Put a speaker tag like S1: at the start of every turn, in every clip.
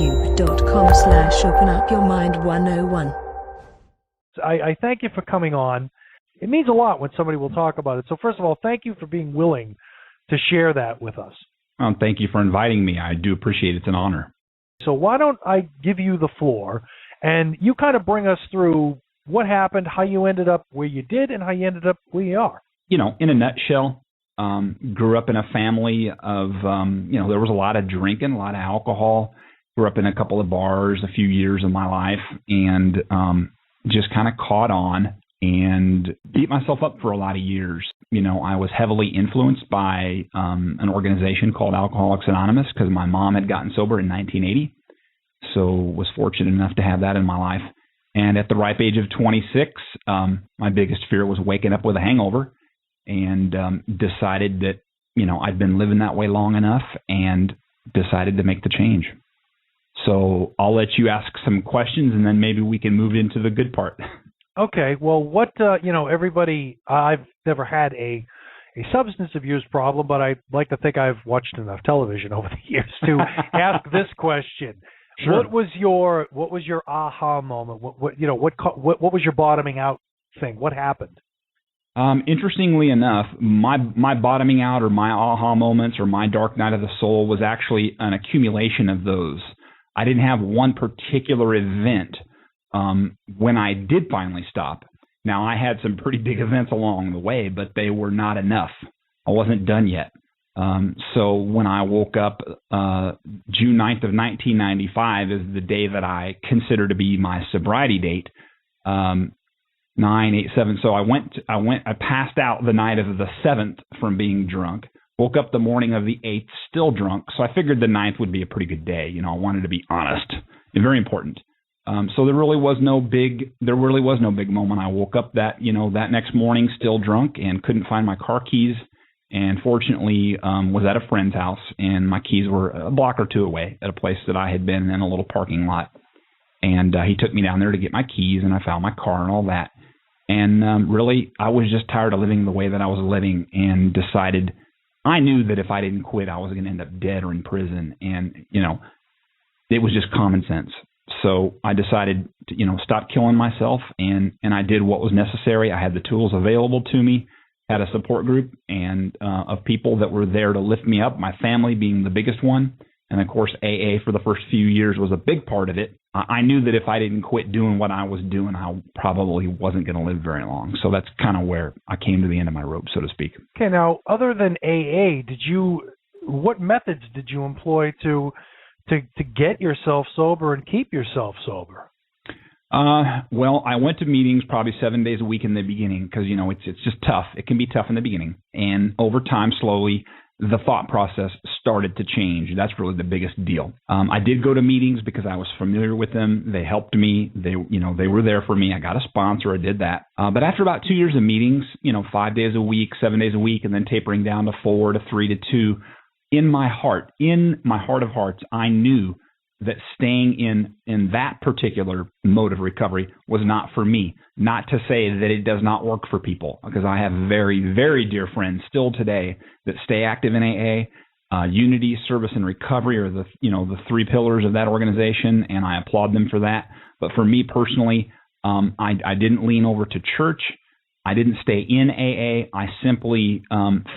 S1: youtube.com/openupyourmind101.
S2: I thank you for coming on. It means a lot when somebody will talk about it. So first of all, thank you for being willing to share that with us.
S3: Thank you for inviting me. I do appreciate it. It's an honor.
S2: So why don't I give you the floor, and you kind of bring us through what happened, how you ended up where you did, and how you ended up where you are.
S3: You know, in a nutshell, grew up in a family of, there was a lot of drinking, a lot of alcohol. Grew up in a couple of bars a few years of my life, and just kind of caught on and beat myself up for a lot of years. You know, I was heavily influenced by an organization called Alcoholics Anonymous because my mom had gotten sober in 1980. So was fortunate enough to have that in my life. And at the ripe age of 26, my biggest fear was waking up with a hangover, and decided that, I'd been living that way long enough and decided to make the change. So I'll let you ask some questions, and then maybe we can move into the good part.
S2: Okay. Well, everybody, I've never had a substance abuse problem, but I like to think I've watched enough television over the years to ask this question. Sure. What was your aha moment? What was your bottoming out thing? What happened?
S3: Interestingly enough, my bottoming out or my aha moments or my dark night of the soul was actually an accumulation of those. I didn't have one particular event when I did finally stop. Now, I had some pretty big events along the way, but they were not enough. I wasn't done yet. So when I woke up, June 9th of 1995 is the day that I consider to be my sobriety date. 9/8/7. So I passed out the night of the 7th from being drunk. Woke up the morning of the 8th still drunk. So I figured the 9th would be a pretty good day. I wanted to be honest and very important. So there really was no big moment. I woke up that next morning still drunk and couldn't find my car keys. And fortunately, was at a friend's house, and my keys were a block or two away at a place that I had been in a little parking lot. And he took me down there to get my keys, and I found my car and all that. And really, I was just tired of living the way that I was living, and decided I knew that if I didn't quit, I was going to end up dead or in prison. And, it was just common sense. So I decided to, stop killing myself, and I did what was necessary. I had the tools available to me, had a support group and of people that were there to lift me up, my family being the biggest one. And, of course, AA for the first few years was a big part of it. I knew that if I didn't quit doing what I was doing, I probably wasn't going to live very long. So that's kind of where I came to the end of my rope, so to speak.
S2: Okay, now, other than AA, what methods did you employ to get yourself sober and keep yourself sober?
S3: Well, I went to meetings probably 7 days a week in the beginning because, it's just tough. It can be tough in the beginning. And over time, slowly, the thought process started to change. That's really the biggest deal. I did go to meetings because I was familiar with them. They helped me. They were there for me. I got a sponsor. I did that. But after about 2 years of meetings, 5 days a week, 7 days a week, and then tapering down to 4 to 3 to 2, in my heart of hearts, I knew that staying in that particular mode of recovery was not for me. Not to say that it does not work for people, because I have very, very dear friends still today that stay active in AA. Unity, service, and recovery are the three pillars of that organization, and I applaud them for that. But for me personally, I didn't lean over to church. I didn't stay in AA. I simply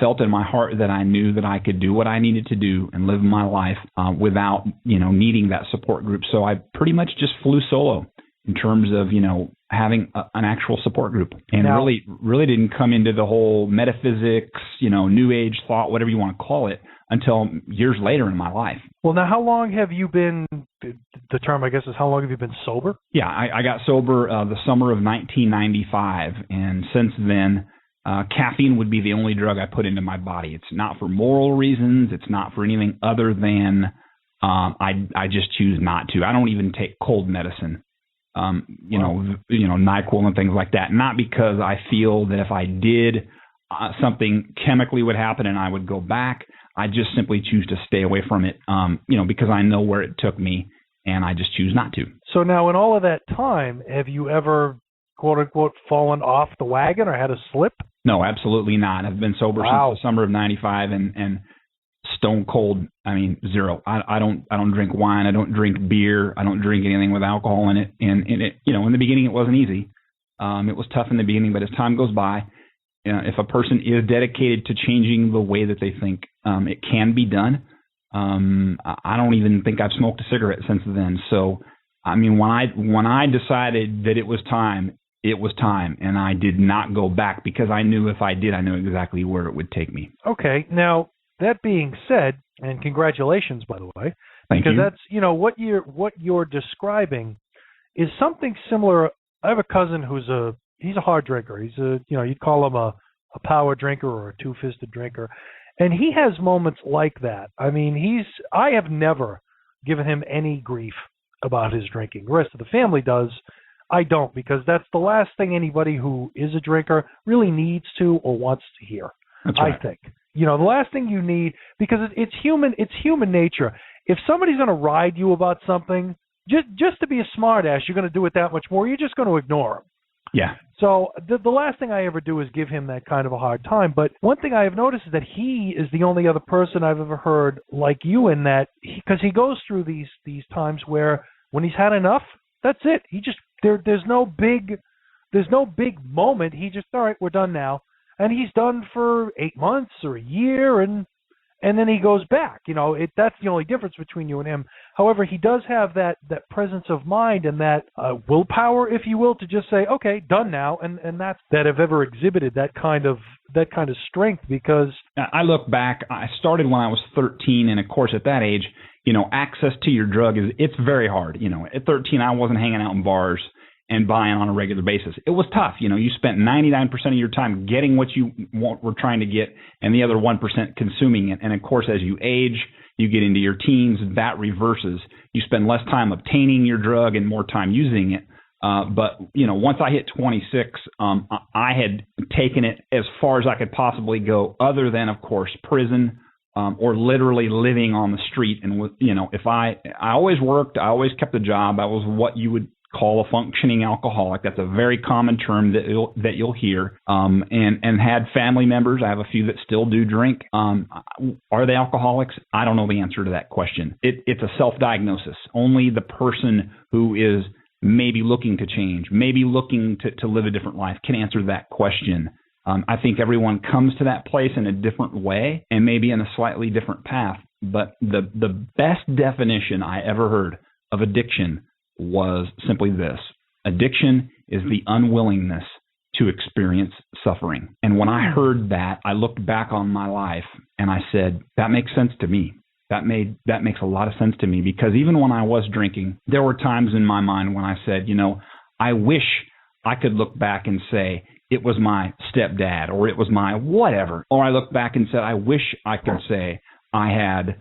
S3: felt in my heart that I knew that I could do what I needed to do and live my life without, needing that support group. So I pretty much just flew solo in terms of, having an actual support group, and now, really didn't come into the whole metaphysics, new age thought, whatever you want to call it, until years later in my life.
S2: Well, now, how long have you been, the term, I guess, is how long have you been sober?
S3: Yeah, I got sober the summer of 1995, and since then, caffeine would be the only drug I put into my body. It's not for moral reasons. It's not for anything other than I just choose not to. I don't even take cold medicine. NyQuil and things like that. Not because I feel that if I did, something chemically would happen and I would go back. I just simply choose to stay away from it, because I know where it took me, and I just choose not to.
S2: So now, in all of that time, have you ever, quote unquote, fallen off the wagon or had a slip?
S3: No, absolutely not. I've been sober since the summer of 95 and stone cold. I mean, zero. I don't drink wine. I don't drink beer. I don't drink anything with alcohol in it. And it, in the beginning, it wasn't easy. It was tough in the beginning, but as time goes by, if a person is dedicated to changing the way that they think, it can be done. I don't even think I've smoked a cigarette since then. So, I mean, when I decided that it was time, and I did not go back because I knew if I did, I knew exactly where it would take me.
S2: Okay. Now, that being said, and congratulations, by the way,
S3: Thank
S2: because
S3: you.
S2: that's, what you're describing is something similar. I have a cousin he's a hard drinker. He's you'd call him a power drinker or a two-fisted drinker. And he has moments like that. I mean, I have never given him any grief about his drinking. The rest of the family does. I don't, because that's the last thing anybody who is a drinker really needs to or wants to hear.
S3: That's right.
S2: I think. The last thing you need, because it's human nature. If somebody's going to ride you about something, just to be a smartass, you're going to do it that much more. You're just going to ignore them.
S3: Yeah.
S2: So the last thing I ever do is give him that kind of a hard time. But one thing I have noticed is that he is the only other person I've ever heard like you in that, because he goes through these times where when he's had enough, that's it. He just there's no big moment. He just, all right, we're done now, and he's done for 8 months or a year, and then he goes back. That's the only difference between you and him. However, he does have that presence of mind and that willpower, if you will, to just say, okay, done now, and that have ever exhibited that kind of strength. Because
S3: I look back, I started when I was 13, and of course at that age, access to your drug it's very hard. At 13, I wasn't hanging out in bars and buying on a regular basis. It was tough. You spent 99% of your time getting what you were trying to get, and the other 1% consuming it. And of course, as you age, you get into your teens, that reverses. You spend less time obtaining your drug and more time using it. But once I hit 26, I had taken it as far as I could possibly go, other than, of course, prison, or literally living on the street. And if I always worked, I always kept a job. I was what you would call a functioning alcoholic. That's a very common term that you'll hear. And had family members. I have a few that still do drink. Are they alcoholics? I don't know the answer to that question. It's a self-diagnosis. Only the person who is maybe looking to change, maybe looking to live a different life, can answer that question. I think everyone comes to that place in a different way and maybe in a slightly different path. But the best definition I ever heard of addiction was simply this: addiction is the unwillingness to experience suffering. And when I heard that, I looked back on my life and I said, that makes sense to me. That makes a lot of sense to me, because even when I was drinking, there were times in my mind when I said, I wish I could look back and say it was my stepdad, or it was my whatever. Or I looked back and said, I wish I could say I had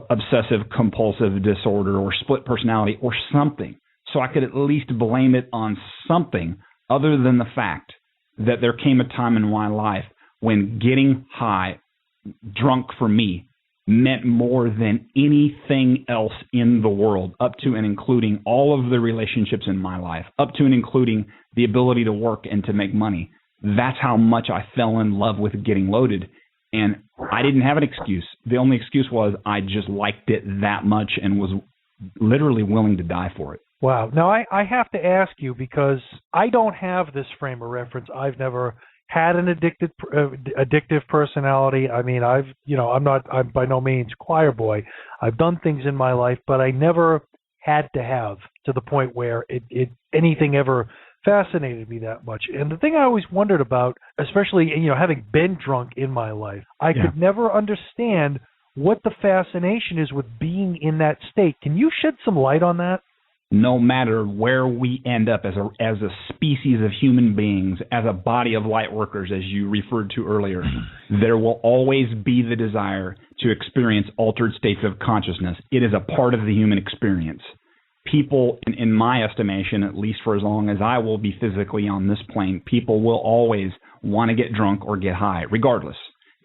S3: obsessive compulsive disorder or split personality or something. So I could at least blame it on something other than the fact that there came a time in my life when getting high, drunk for me, meant more than anything else in the world, up to and including all of the relationships in my life, up to and including the ability to work and to make money. That's how much I fell in love with getting loaded. And I didn't have an excuse. The only excuse was I just liked it that much and was literally willing to die for it.
S2: Wow. Now, I have to ask you, because I don't have this frame of reference. I've never had an addictive personality. I mean, I'm by no means choir boy. I've done things in my life, but I never had to have to the point where anything ever fascinated me that much. And the thing I always wondered about, especially having been drunk in my life, I could never understand what the fascination is with being in that state. Can you shed some light on that?
S3: No matter where we end up as a species of human beings, as a body of light workers, as you referred to earlier, there will always be the desire to experience altered states of consciousness. It is a part of the human experience. People, in my estimation, at least for as long as I will be physically on this plane, people will always want to get drunk or get high, regardless.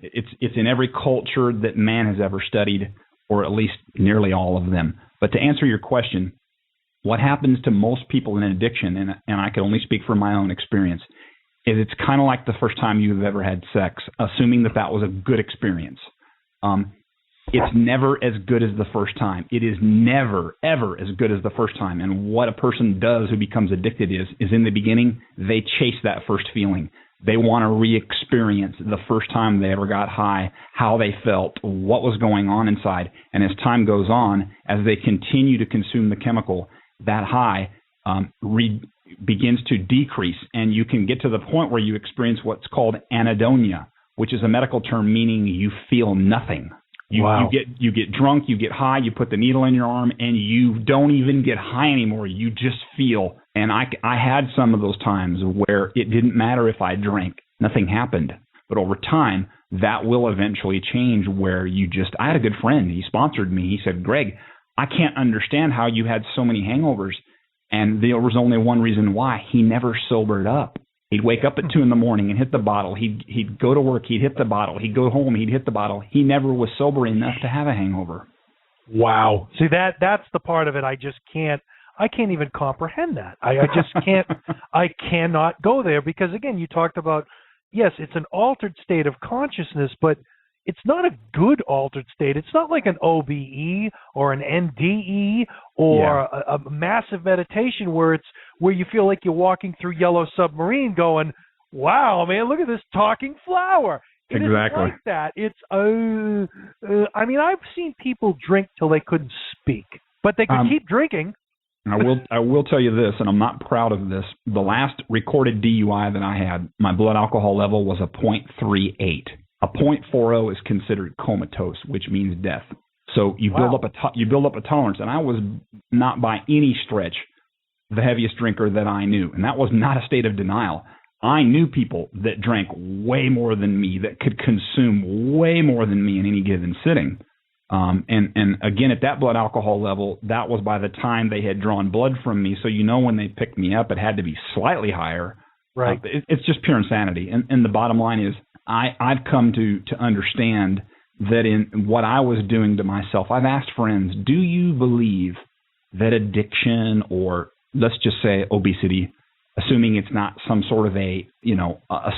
S3: It's in every culture that man has ever studied, or at least nearly all of them. But to answer your question, what happens to most people in an addiction, and I can only speak from my own experience, is it's kind of like the first time you've ever had sex, assuming that was a good experience. It's never as good as the first time. It is never, ever as good as the first time. And what a person does who becomes addicted is in the beginning, they chase that first feeling. They want to re-experience the first time they ever got high, how they felt, what was going on inside. And as time goes on, as they continue to consume the chemical, that high begins to decrease. And you can get to the point where you experience what's called anhedonia, which is a medical term meaning you feel nothing.
S2: Wow.
S3: You get drunk, you get high, you put the needle in your arm, and you don't even get high anymore. You just feel. And I had some of those times where it didn't matter if I drank. Nothing happened. But over time, that will eventually change where I had a good friend. He sponsored me. He said, Greg, I can't understand how you had so many hangovers. And there was only one reason why. He never sobered up. He'd wake up at 2 a.m. and hit the bottle. He'd go to work. He'd hit the bottle. He'd go home. He'd hit the bottle. He never was sober enough to have a hangover.
S2: Wow. See, that's the part of it I can't even comprehend that. I just can't. I cannot go there because, again, you talked about, yes, it's an altered state of consciousness, but it's not a good altered state. It's not like an OBE or an NDE or a massive meditation where you feel like you're walking through Yellow Submarine going, wow, man, look at this talking flower. It isn't like that. It's, I mean, I've seen people drink till they couldn't speak, but they could keep drinking.
S3: I will tell you this, and I'm not proud of this. The last recorded DUI that I had, my blood alcohol level was a 0.38. A 0.40 is considered comatose, which means death. So you build up a tolerance, and I was not by any stretch the heaviest drinker that I knew, and that was not a state of denial. I knew people that drank way more than me, that could consume way more than me in any given sitting. And again, at that blood alcohol level, that was by the time they had drawn blood from me. So when they picked me up, it had to be slightly higher.
S2: Right.
S3: It's just pure insanity. And the bottom line is, I've come to understand that in what I was doing to myself, I've asked friends, do you believe that addiction, or let's just say obesity, assuming it's not some sort of a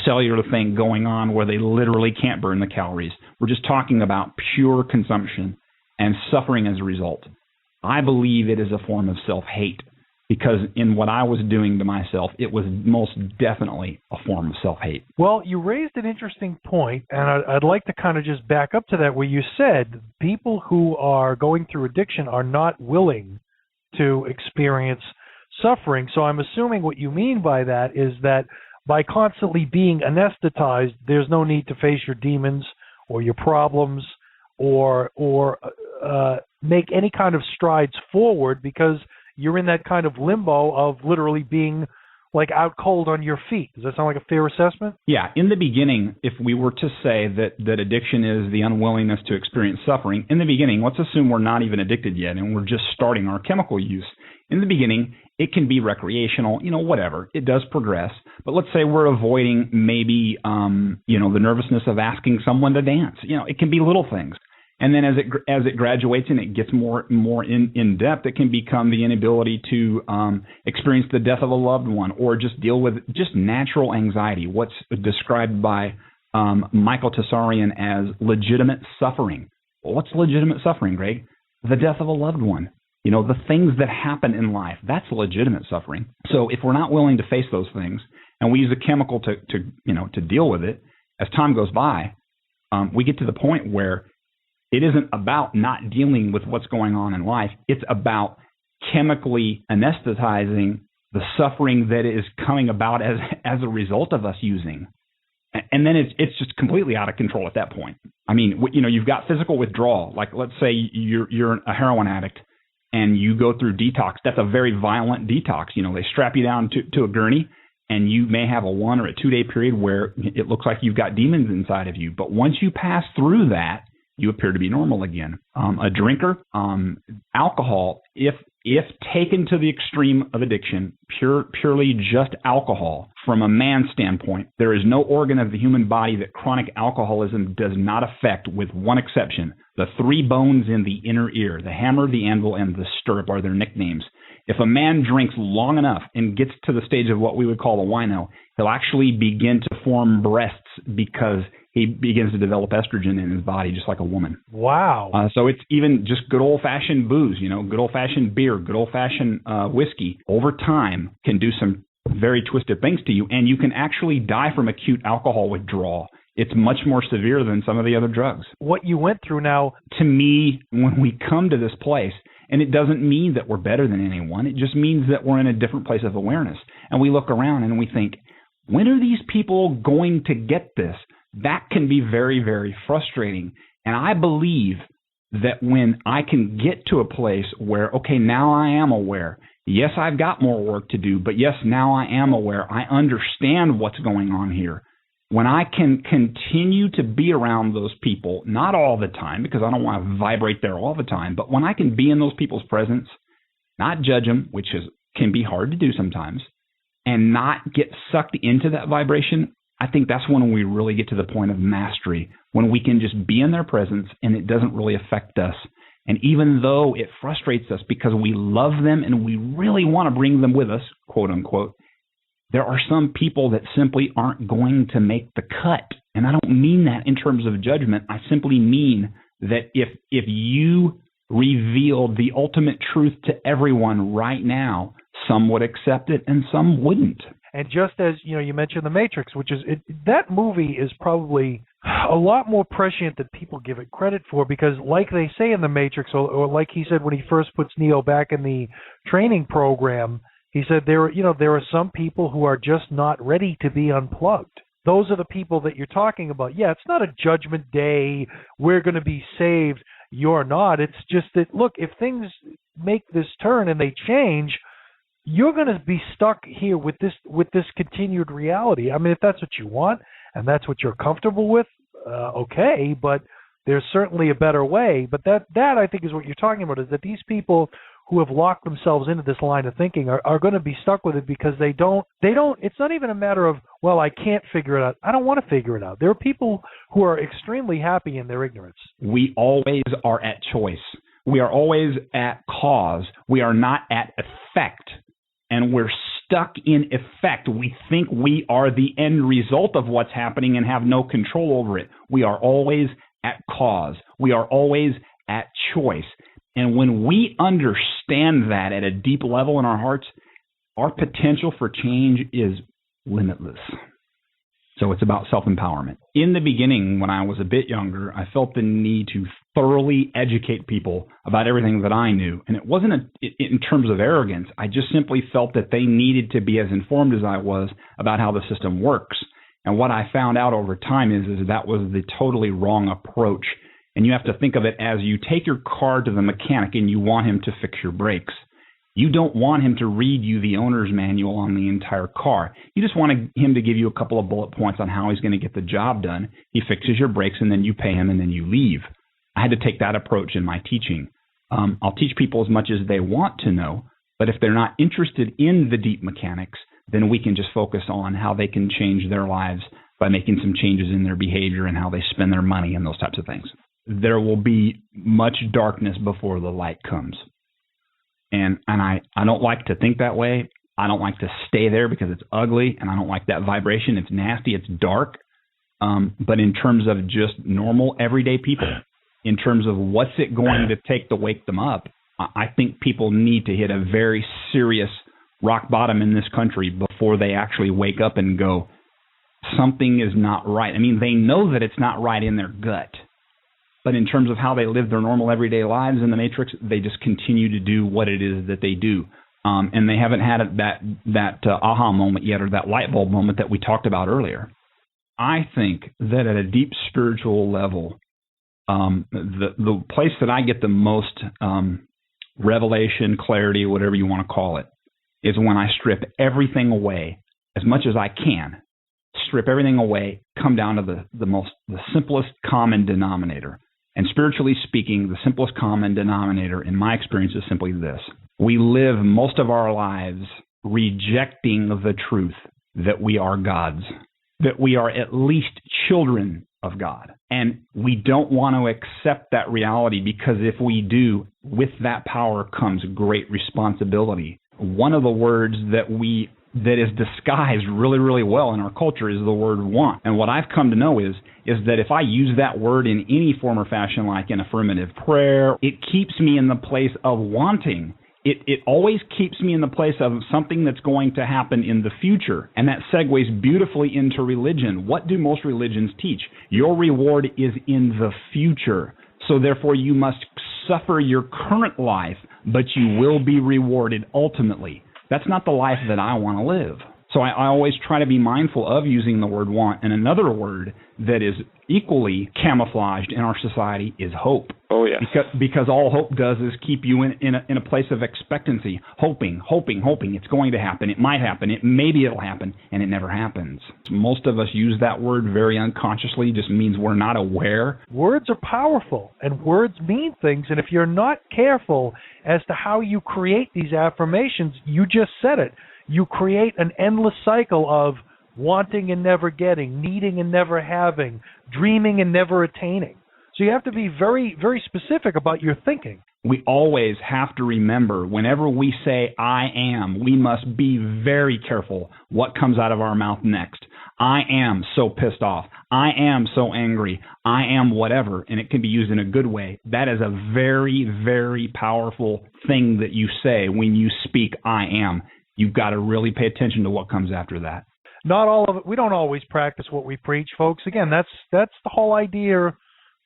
S3: cellular thing going on where they literally can't burn the calories. We're just talking about pure consumption and suffering as a result. I believe it is a form of self-hate, because in what I was doing to myself, it was most definitely a form of self-hate.
S2: Well, you raised an interesting point, and I'd like to kind of just back up to that, where you said people who are going through addiction are not willing to experience suffering. So I'm assuming what you mean by that is that by constantly being anesthetized, there's no need to face your demons or your problems or make any kind of strides forward, because you're in that kind of limbo of literally being like out cold on your feet. Does that sound like a fair assessment?
S3: Yeah. In the beginning, if we were to say that addiction is the unwillingness to experience suffering, in the beginning, let's assume we're not even addicted yet and we're just starting our chemical use. In the beginning, it can be recreational, whatever. It does progress. But let's say we're avoiding maybe, the nervousness of asking someone to dance. It can be little things. And then as it graduates and it gets more in depth, it can become the inability to experience the death of a loved one, or just deal with just natural anxiety, what's described by Michael Tessarian as legitimate suffering. Well, what's legitimate suffering, Greg? The death of a loved one. The things that happen in life, that's legitimate suffering. So if we're not willing to face those things, and we use a chemical to deal with it, as time goes by, we get to the point where it isn't about not dealing with what's going on in life. It's about chemically anesthetizing the suffering that is coming about as a result of us using. And then it's just completely out of control at that point. I mean, you've got physical withdrawal. Like, let's say you're a heroin addict and you go through detox. That's a very violent detox. They strap you down to a gurney, and you may have a 1 or a 2 day period where it looks like you've got demons inside of you. But once you pass through that, you appear to be normal again. A drinker, alcohol, if taken to the extreme of addiction, purely just alcohol, from a man's standpoint, there is no organ of the human body that chronic alcoholism does not affect, with one exception. The 3 bones in the inner ear, the hammer, the anvil, and the stirrup are their nicknames. If a man drinks long enough and gets to the stage of what we would call a wino, he'll actually begin to form breasts, because he begins to develop estrogen in his body just like a woman.
S2: Wow.
S3: So it's even just good old-fashioned booze, good old-fashioned beer, good old-fashioned whiskey, over time can do some very twisted things to you, and you can actually die from acute alcohol withdrawal. It's much more severe than some of the other drugs.
S2: What you went through now.
S3: To me, when we come to this place, and it doesn't mean that we're better than anyone, it just means that we're in a different place of awareness. And we look around and we think, when are these people going to get this? That can be very, very frustrating. And I believe that when I can get to a place where, okay, now I am aware. Yes, I've got more work to do, but yes, now I am aware. I understand what's going on here. When I can continue to be around those people, not all the time, because I don't want to vibrate there all the time, but when I can be in those people's presence, not judge them, which can be hard to do sometimes, and not get sucked into that vibration, I think that's when we really get to the point of mastery, when we can just be in their presence and it doesn't really affect us. And even though it frustrates us because we love them and we really want to bring them with us, quote unquote, there are some people that simply aren't going to make the cut. And I don't mean that in terms of judgment. I simply mean that if you revealed the ultimate truth to everyone right now, some would accept it and some wouldn't.
S2: And just as you mentioned The Matrix, which is that movie is probably a lot more prescient than people give it credit for, because like they say in The Matrix, or like he said when he first puts Neo back in the training program, he said there are some people who are just not ready to be unplugged. Those are the people that you're talking about. Yeah, it's not a judgment day. We're going to be saved. You're not. It's just that, look, if things make this turn and they change, you're going to be stuck here with this continued reality. I mean, if that's what you want and that's what you're comfortable with, okay, but there's certainly a better way. But that I think is what you're talking about, is that these people who have locked themselves into this line of thinking are going to be stuck with it because they don't, it's not even a matter of, well, I can't figure it out. I don't want to figure it out. There are people who are extremely happy in their ignorance.
S3: We always are at choice. We are always at cause. We are not at effect. And we're stuck in effect. We think we are the end result of what's happening and have no control over it. We are always at cause. We are always at choice. And when we understand that at a deep level in our hearts, our potential for change is limitless. So it's about self-empowerment. In the beginning, when I was a bit younger, I felt the need to thoroughly educate people about everything that I knew. And it wasn't in terms of arrogance. I just simply felt that they needed to be as informed as I was about how the system works. And what I found out over time is that was the totally wrong approach. And you have to think of it as you take your car to the mechanic and you want him to fix your brakes. You don't want him to read you the owner's manual on the entire car. You just want him to give you a couple of bullet points on how he's going to get the job done. He fixes your brakes and then you pay him and then you leave. I had to take that approach in my teaching. I'll teach people as much as they want to know, but if they're not interested in the deep mechanics, then we can just focus on how they can change their lives by making some changes in their behavior and how they spend their money and those types of things. There will be much darkness before the light comes. And I don't like to think that way. I don't like to stay there because it's ugly, and I don't like that vibration. It's nasty. It's dark. But in terms of just normal, everyday people, in terms of what's it going to take to wake them up, I think people need to hit a very serious rock bottom in this country before they actually wake up and go, something is not right. I mean, they know that it's not right in their gut. But in terms of how they live their normal everyday lives in the Matrix, they just continue to do what it is that they do. And they haven't had that aha moment yet, or that light bulb moment that we talked about earlier. I think that at a deep spiritual level, the place that I get the most revelation, clarity, whatever you want to call it, is when I strip everything away as much as I can. Strip everything away, come down to the simplest common denominator. And spiritually speaking, the simplest common denominator in my experience is simply this. We live most of our lives rejecting the truth that we are gods, that we are at least children of God. And we don't want to accept that reality, because if we do, with that power comes great responsibility. One of the words that we that is disguised really, really well in our culture is the word want. And what I've come to know is that if I use that word in any form or fashion, like in affirmative prayer, it keeps me in the place of wanting. It always keeps me in the place of something that's going to happen in the future. And that segues beautifully into religion. What do most religions teach? Your reward is in the future. So therefore you must suffer your current life, but you will be rewarded ultimately. That's not the life that I want to live. So I always try to be mindful of using the word want. And another word that is equally camouflaged in our society is hope.
S1: Oh, yes.
S3: Because all hope does is keep you in a place of expectancy, hoping. It's going to happen. It might happen. Maybe it'll happen, and it never happens. Most of us use that word very unconsciously. Just means we're not aware.
S2: Words are powerful, and words mean things. And if you're not careful as to how you create these affirmations, you just said it. You create an endless cycle of wanting and never getting, needing and never having, dreaming and never attaining. So you have to be very, very specific about your thinking.
S3: We always have to remember, whenever we say I am, we must be very careful what comes out of our mouth next. I am so pissed off. I am so angry. I am whatever, and it can be used in a good way. That is a very, very powerful thing that you say when you speak I am. You've got to really pay attention to what comes after that.
S2: Not all of it. We don't always practice what we preach, folks. Again, that's the whole idea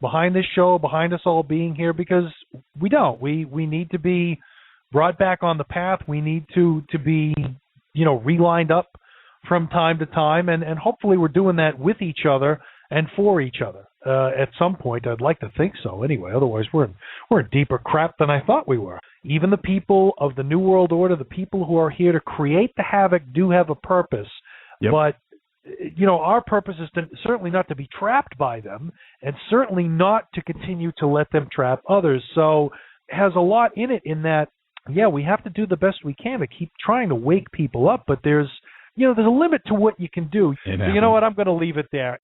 S2: behind this show, behind us all being here, because we don't. We need to be brought back on the path. We need to be, relined up from time to time, and hopefully we're doing that with each other and for each other. At some point, I'd like to think so. Anyway, otherwise we're in deeper crap than I thought we were. Even the people of the New World Order, the people who are here to create the havoc, do have a purpose. Yep. But our purpose is certainly not to be trapped by them, and certainly not to continue to let them trap others. So it has a lot in it in that, we have to do the best we can to keep trying to wake people up, but there's a limit to what you can do. So you know what? I'm going to leave it there.